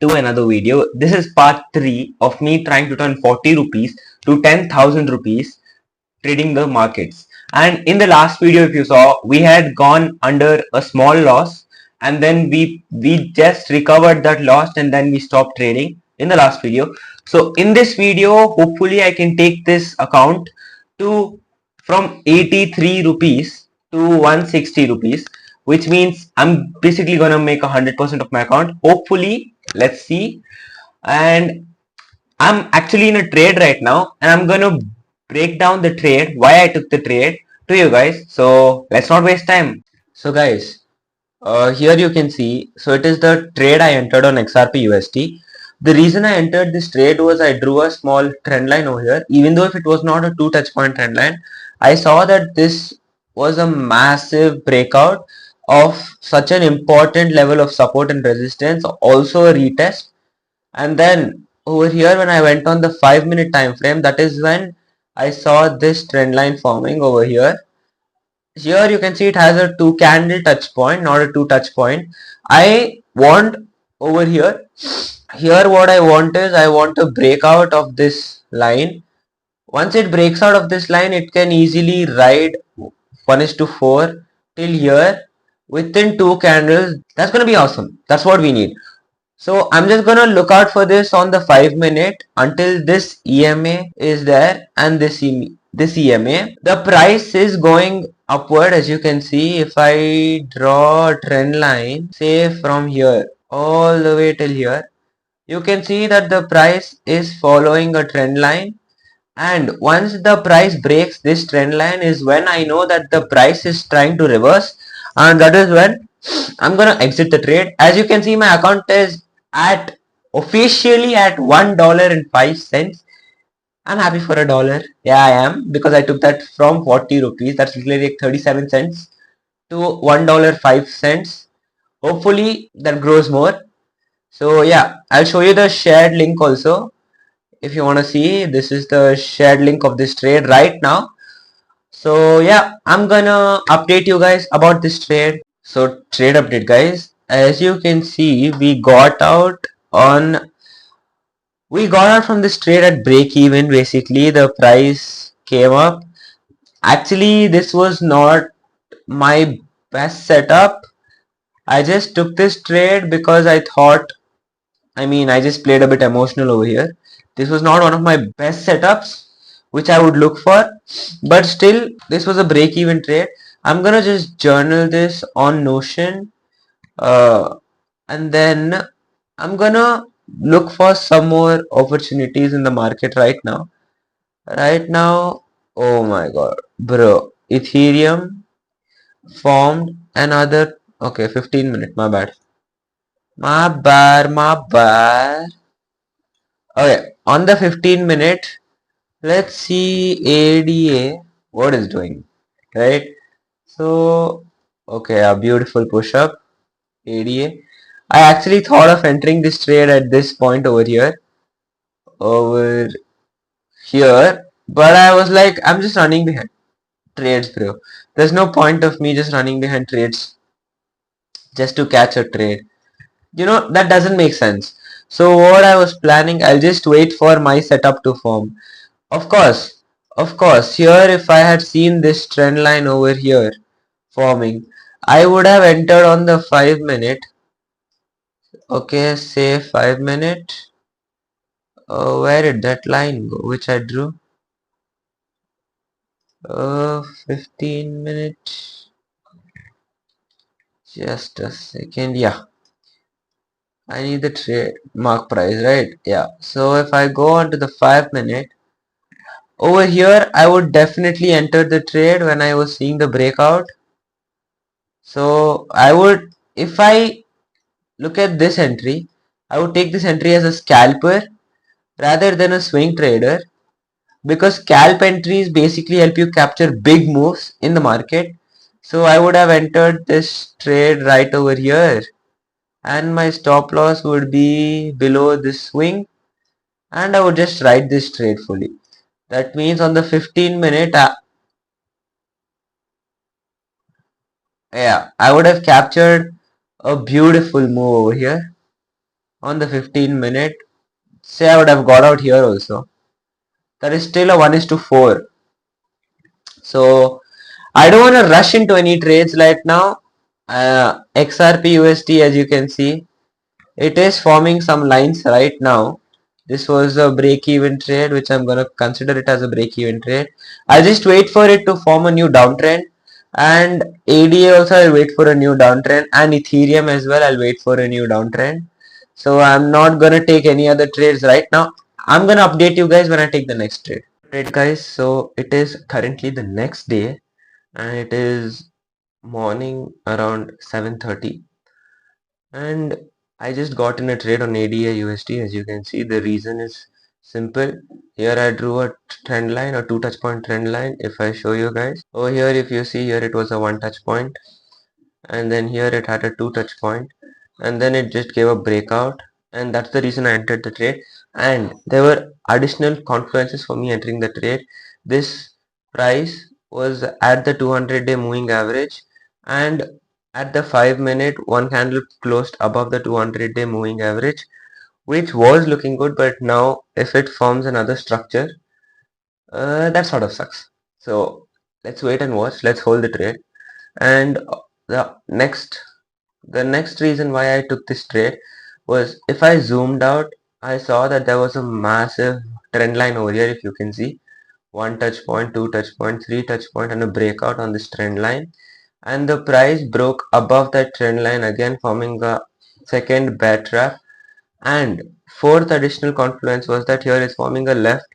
to another video. This is part 3 of me trying to turn 40 rupees to 10,000 rupees trading the markets. And in the last video, if you saw, we had gone under a small loss and then we just recovered that loss and then we stopped trading in the last video. So in this video, hopefully I can take this account to from 83 rupees to 160 rupees, which means I'm basically gonna make 100% of my account. Hopefully, let's see. And I'm actually in a trade right now, and I'm gonna break down the trade, why I took the trade to you guys. So let's not waste time. So guys, here you can see, so it is the trade I entered on XRP USD. The reason I entered this trade was I drew a small trend line over here. Even though if it was not a 2 touch point trend line, I saw that this was a massive breakout of such an important level of support and resistance, also a retest. And then over here when I went on the 5-minute time frame, that is when I saw this trend line forming over here. Here you can see it has a 2 candle touch point, not a 2 touch point. I want over here what I want is I want a breakout of this line. Once it breaks out of this line, it can easily ride 1:4 till here within 2 candles. That's gonna be awesome. That's what we need. So I'm just gonna look out for this on the 5-minute until this EMA is there and this EMA. The price is going upward, as you can see. If I draw a trend line, say from here all the way till here, you can see that the price is following a trend line. And once the price breaks this trend line is when I know that the price is trying to reverse, and that is when I'm gonna exit the trade. As you can see, my account is at officially at $1.05. I'm happy for $1. Yeah, I am, because I took that from 40 rupees. That's literally like 37 cents to $1.05. Hopefully that grows more. So yeah, I'll show you the shared link also. If you want to see, this is the shared link of this trade right now. So yeah, I'm gonna update you guys about this trade. So trade update, guys. As you can see, we got out from this trade at break even. Basically the price came up. Actually, this was not my best setup. I just took this trade because I thought, I just played a bit emotional over here. This was not one of my best setups which I would look for, but still this was a break even trade. I'm gonna just journal this on Notion, and then I'm gonna look for some more opportunities in the market right now. Oh my god, bro, Ethereum formed another, okay, 15-minute, my bad. Okay, on the 15-minute, let's see ADA what is doing, right? So, okay, a beautiful push up, ADA. I actually thought of entering this trade at this point over here, but I was like, I'm just running behind trades, bro. There's no point of me just running behind trades just to catch a trade. That doesn't make sense. So what I was planning, I'll just wait for my setup to form. Of course, here if I had seen this trend line over here forming, I would have entered on the 5-minute. Okay, say 5-minute. Where did that line go, which I drew? 15-minute. Just a second. Yeah, I need the trademark price, right? Yeah. So if I go on to the 5-minute, over here I would definitely enter the trade when I was seeing the breakout. So I would, if I look at this entry, I would take this entry as a scalper rather than a swing trader, because scalp entries basically help you capture big moves in the market. So I would have entered this trade right over here, and my stop loss would be below this swing, and I would just ride this trade fully. That means on the 15-minute, yeah, I would have captured a beautiful move over here. on the 15 minute. Say I would have got out here also. That is still a 1:4. So I don't want to rush into any trades right now. XRP USD, as you can see, it is forming some lines right now. This was a break-even trade, which I'm gonna consider it as a break-even trade. I'll just wait for it to form a new downtrend, and ADA also I'll wait for a new downtrend, and Ethereum as well I'll wait for a new downtrend. So I'm not gonna take any other trades right now. I'm gonna update you guys when I take the next trade. Right, guys. So it is currently the next day, and it is morning around 7:30, and I just got in a trade on ADA USD. As you can see, the reason is simple. Here I drew a trend line, a 2 touch point trend line. If I show you guys over here, if you see here, it was a 1 touch point, and then here it had a 2 touch point, and then it just gave a breakout, and that's the reason I entered the trade. And there were additional confluences for me entering the trade. This price was at the 200-day moving average, and at the 5 minute one candle closed above the 200-day moving average, which was looking good. But now if it forms another structure, that sort of sucks. So let's wait and watch. Let's hold the trade. And the next reason why I took this trade was, if I zoomed out, I saw that there was a massive trend line over here. If you can see, 1 touch point, 2 touch point, 3 touch point, and a breakout on this trend line, and the price broke above that trend line again, forming a second bear trap. And fourth additional confluence was that here is forming a left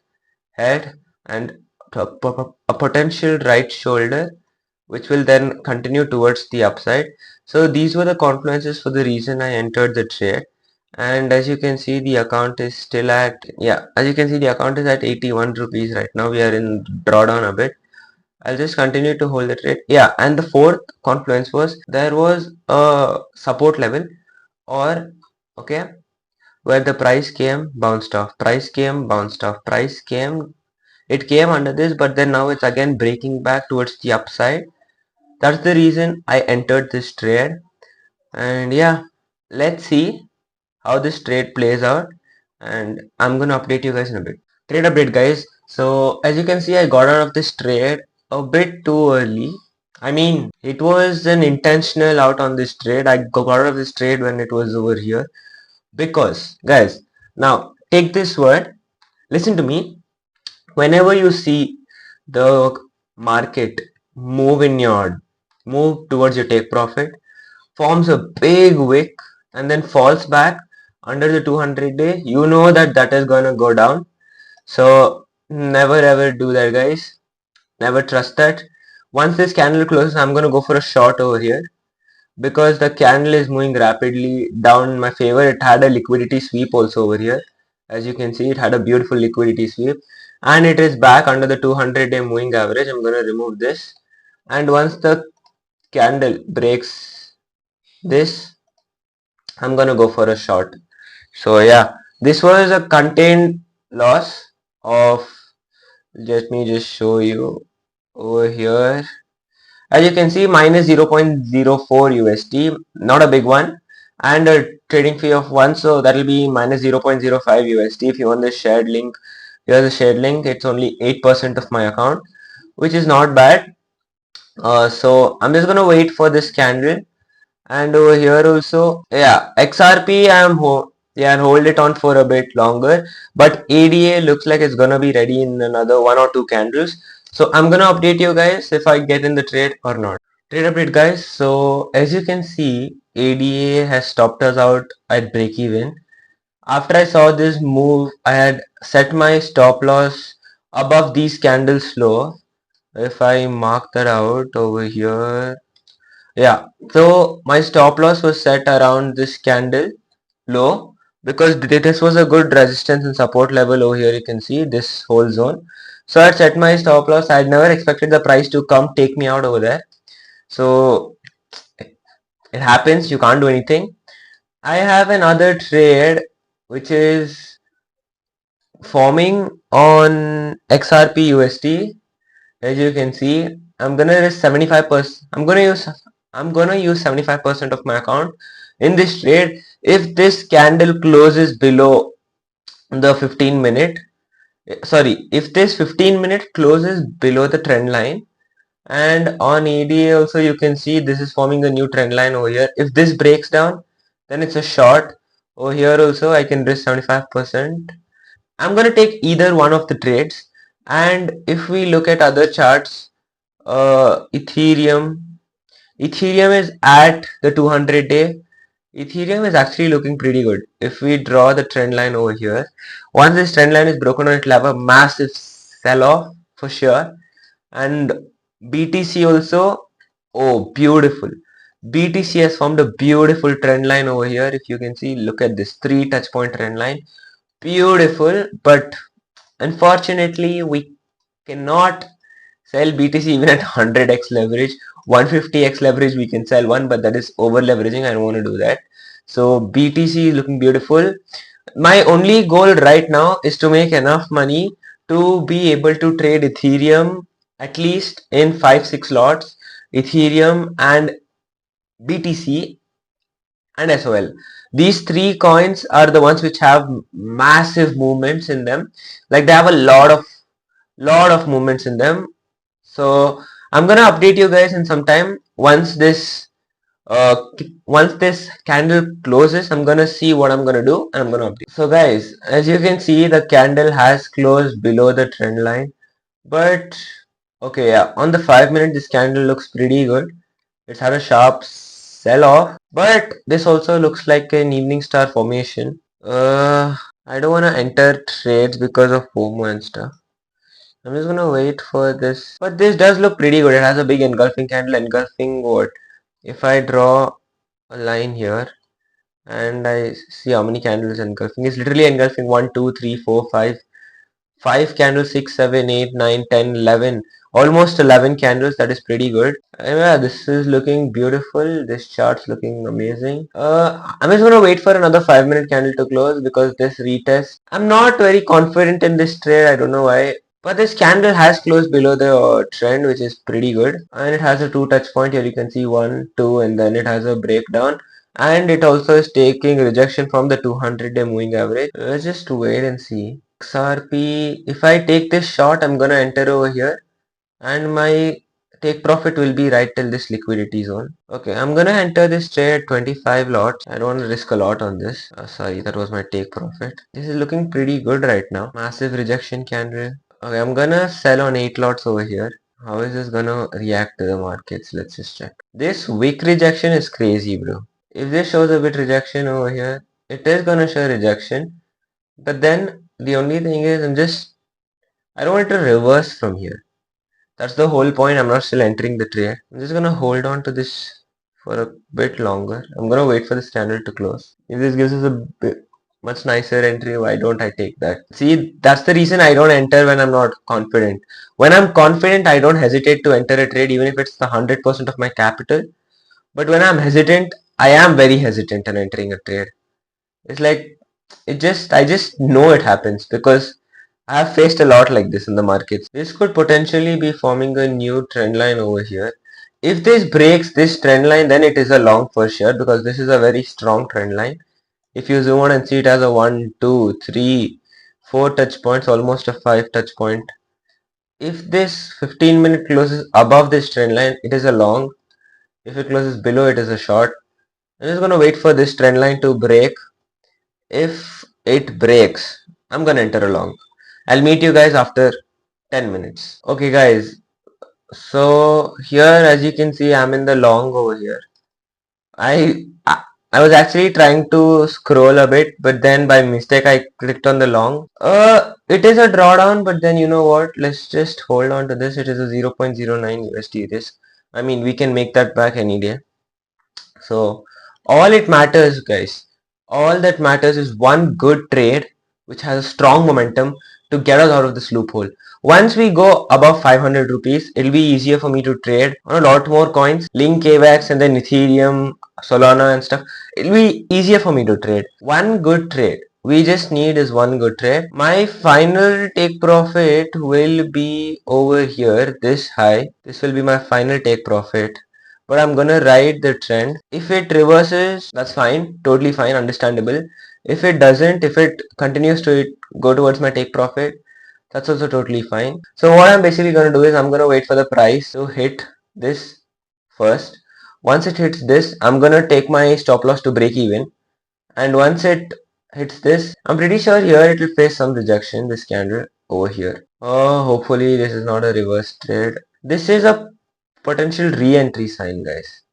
head and a potential right shoulder, which will then continue towards the upside. So these were the confluences for the reason I entered the trade. And as you can see, the account is still at, as you can see, the account is at 81 rupees right now. We are in drawdown a bit. I'll just continue to hold the trade. And the fourth confluence was, there was a support level, or okay, where the price came, bounced off, price came, bounced off, price came, it came under this, but then now it's again breaking back towards the upside. That's the reason I entered this trade. And let's see how this trade plays out, and I'm gonna update you guys in a bit. Trade update, guys. So as you can see, I got out of this trade a bit too early. I mean, it was an intentional out on this trade. I got out of this trade when it was over here, because guys, now take this word, listen to me. Whenever you see the market move towards your take profit, forms a big wick, and then falls back under the 200-day, you know that is gonna go down. So never ever do that, guys. Never trust that. Once this candle closes, I'm gonna go for a short over here, because the candle is moving rapidly down in my favor. It had a liquidity sweep also over here. As you can see, it had a beautiful liquidity sweep, and it is back under the 200-day moving average. I'm gonna remove this, and once the candle breaks this, I'm gonna go for a short. So this was a contained loss of, let me just show you over here. As you can see, minus 0.04 USD, not a big one, and a trading fee of 1, so that will be minus 0.05 USD. If you want the shared link, here's a shared link. It's only 8% of my account, which is not bad. So I'm just gonna wait for this candle, and over here also, XRP I'll hold it on for a bit longer, but ADA looks like it's gonna be ready in another 1 or 2 candles. So I'm gonna update you guys if I get in the trade or not. Trade update, guys. So as you can see, ADA has stopped us out at break even. After I saw this move, I had set my stop loss above these candles slow. If I mark that out over here, so my stop loss was set around this candle low, because this was a good resistance and support level over here. You can see this whole zone. So I set my stop loss. I had never expected the price to come take me out over there. So it happens, you can't do anything. I have another trade which is forming on XRP USD. As you can see, I'm gonna risk 75%. I'm gonna use 75% of my account in this trade. if this candle closes below the 15 minute, sorry, if this 15 minute closes below the trend line, and on EDA also you can see this is forming a new trend line over here. If this breaks down, then it's a short. Over here also I can risk 75%. I'm going to take either one of the trades. And if we look at other charts, Ethereum is at the 200-day. Ethereum is actually looking pretty good. If we draw the trend line over here, once this trend line is broken, it will have a massive sell off for sure. And BTC also, oh beautiful, BTC has formed a beautiful trend line over here. If you can see, look at this 3 touch point trend line, beautiful. But unfortunately we cannot sell BTC even at 100x leverage. 150x leverage we can sell one, but that is over leveraging. I don't want to do that. So BTC is looking beautiful. My only goal right now is to make enough money to be able to trade Ethereum at least in 5-6 lots, Ethereum and BTC and SOL. These 3 coins are the ones which have massive movements in them. Like they have a lot of movements in them. So I'm gonna update you guys in some time. Once this candle closes, I'm gonna see what I'm gonna do and I'm gonna update. So guys, as you can see, the candle has closed below the trend line, but okay, yeah, on the 5 minute this candle looks pretty good. It's had a sharp sell off, but this also looks like an evening star formation. I don't want to enter trades because of FOMO and stuff. I'm just gonna wait for this. But this does look pretty good. It has a big engulfing candle, engulfing what? If I draw a line here and I see how many candles engulfing, it's literally engulfing 1, 2, 3, 4, 5. 5 candles, 6, 7, 8, 9, 10, 11. Almost 11 candles. That is pretty good. Yeah, this is looking beautiful. This chart's looking amazing. I'm just gonna wait for another 5 minute candle to close because this retest. I'm not very confident in this trade. I don't know why. But this candle has closed below the trend, which is pretty good. And it has a 2 touch point here. You can see 1, 2, and then it has a breakdown. And it also is taking rejection from the 200-day moving average. Let's just wait and see. XRP, if I take this short, I'm gonna enter over here and my take profit will be right till this liquidity zone. Okay, I'm gonna enter this trade at 25 lots. I don't want to risk a lot on this. Sorry, that was my take profit. This is looking pretty good right now. Massive rejection candle. Okay, I'm gonna sell on 8 lots over here. How is this gonna react to the markets? Let's just check. This wick rejection is crazy, bro. If this shows a bit rejection over here, it is gonna show rejection. But then the only thing is I don't want to reverse from here. That's the whole point. I'm not still entering the trade. I'm just gonna hold on to this for a bit longer. I'm gonna wait for this candle to close. If this gives us a much nicer entry, why don't I take that? See, that's the reason I don't enter when I'm not confident. When I'm confident, I don't hesitate to enter a trade even if it's the 100% of my capital. But when I'm hesitant, I am very hesitant in entering a trade. It's like I just know it happens because I have faced a lot like this in the markets. This could potentially be forming a new trend line over here. If this breaks this trend line, then it is a long for sure because this is a very strong trend line. If you zoom out and see, it has a 1, 2, 3, 4 touch points, almost a 5 touch point. If this 15-minute closes above this trend line, it is a long. If it closes below, it is a short. I'm just going to wait for this trend line to break. If it breaks, I'm gonna enter a long. I'll meet you guys after 10 minutes. Okay guys, so here as you can see, I'm in the long over here. I was actually trying to scroll a bit, but then by mistake I clicked on the long. It is a drawdown, but then you know what? Let's just hold on to this. It is a 0.09 USD risk. I mean, we can make that back any day. So all it matters, guys, all that matters is one good trade which has a strong momentum to get us out of this loophole. Once we go above 500 rupees, it'll be easier for me to trade on a lot more coins, Link, AVAX, and then Ethereum, Solana and stuff. It'll be easier for me to trade. One good trade. We just need is one good trade. My final take profit will be over here, this high. This will be my final take profit. but I'm gonna ride the trend. If it reverses, that's fine, totally fine, understandable. If it doesn't, if it continues to go towards my take profit, that's also totally fine. So what I'm basically gonna do is I'm gonna wait for the price to hit this first. Once it hits this, I'm gonna take my stop loss to break even. And once it hits this, I'm pretty sure here it will face some rejection, this candle over here. Oh, hopefully this is not a reverse trade. This is a potential re-entry sign, guys.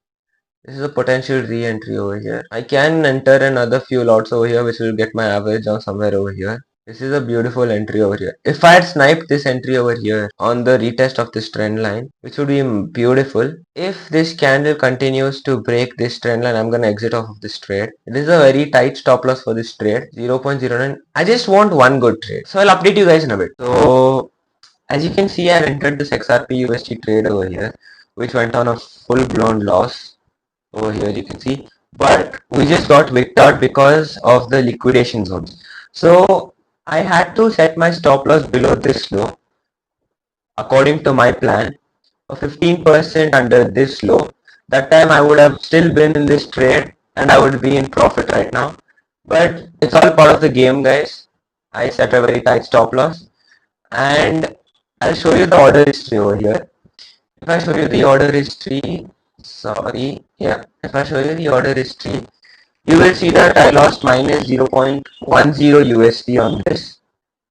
This is a potential re-entry over here. I can enter another few lots over here which will get my average down somewhere over here. This is a beautiful entry over here. If I had sniped this entry over here on the retest of this trend line, which would be beautiful. If this candle continues to break this trend line, I'm going to exit off of this trade. It is a very tight stop loss for this trade, 0.09. I just want one good trade. So I'll update you guys in a bit. So as you can see, I've entered this XRP USD trade over here, which went on a full-blown loss. Over here you can see, but we just got wicked out because of the liquidation zones. So I had to set my stop loss below this low according to my plan, or 15% under this low. That time I would have still been in this trade and I would be in profit right now, but it's all part of the game, guys. I set a very tight stop loss, and I'll show you the order history over here. If I show you the order history, if I show you the order history, you will see that I lost minus 0.10 USD on this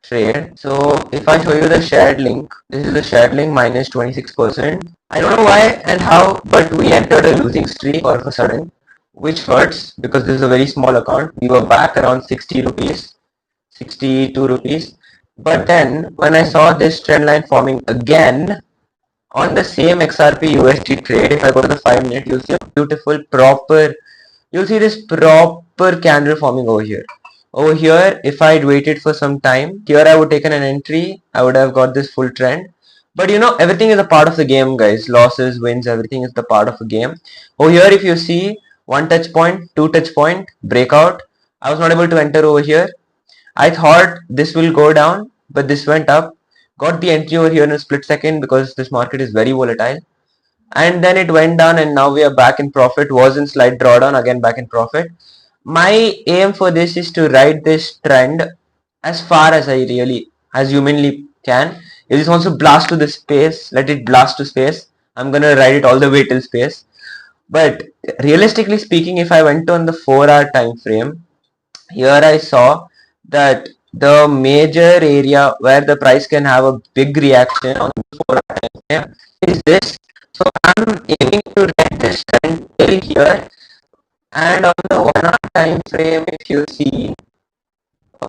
trade. So if I show you the shared link, this is the shared link minus 26%. I don't know why and how, but we entered a losing streak all of a sudden, which hurts because this is a very small account. We were back around 60 rupees, 62 rupees. But then when I saw this trend line forming again, on the same XRP USD trade, if I go to the 5-minute, you'll see a beautiful you'll see this proper candle forming over here. Over here, if I'd waited for some time, here I would taken an entry, I would have got this full trend. But you know, everything is a part of the game, guys. Losses, wins, everything is the part of the game. Over here, if you see, one touch point, two touch point, breakout. I was not able to enter over here. I thought this will go down, but this went up. Got the entry over here in a split second because this market is very volatile. And then it went down and now we are back in profit. Was in slight drawdown, again back in profit. My aim for this is to ride this trend as far as as humanly can. If this wants to blast to the space, let it blast to space. I'm gonna ride it all the way till space. But realistically speaking, if I went on the 4-hour time frame, here I saw that the major area where the price can have a big reaction on the 4-hour time frame is this. So I'm aiming to ride this trend till here, and on the 1-hour time frame,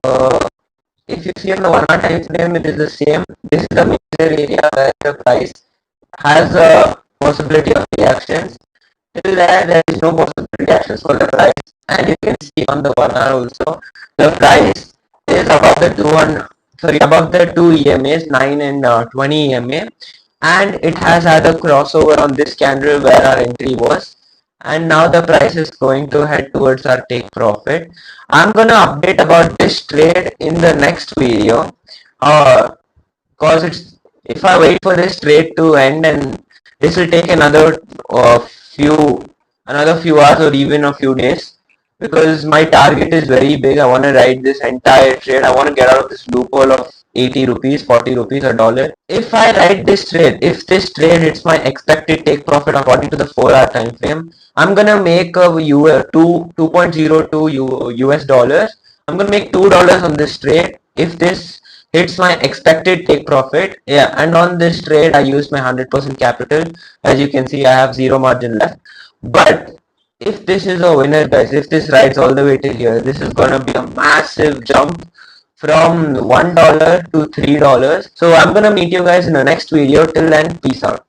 uh, if you see on the 1-hour time frame, it is the same. This is the major area where the price has a possibility of reactions. Till there is no possible reactions for the price, and you can see on the 1-hour also the price is above the above the 2 EMAs, 9 and 20 EMA, and it has had a crossover on this candle where our entry was, and now the price is going to head towards our take profit. I'm gonna update about this trade in the next video, because if I wait for this trade to end, and this will take another few hours or even a few days, because my target is very big. I want to ride this entire trade. I want to get out of this loophole of 80 rupees, 40 rupees, a dollar. If I ride this trade, if this trade hits my expected take profit according to the 4-hour time frame, I'm gonna make a 2.02 US dollars. I'm gonna make $2 on this trade if this hits my expected take profit. Yeah, and on this trade I used my 100% capital. As you can see, I have zero margin left. But if this is a winner, guys, if this rides all the way till here, this is gonna be a massive jump from $1 to $3. So I'm gonna meet you guys in the next video. Till then, peace out.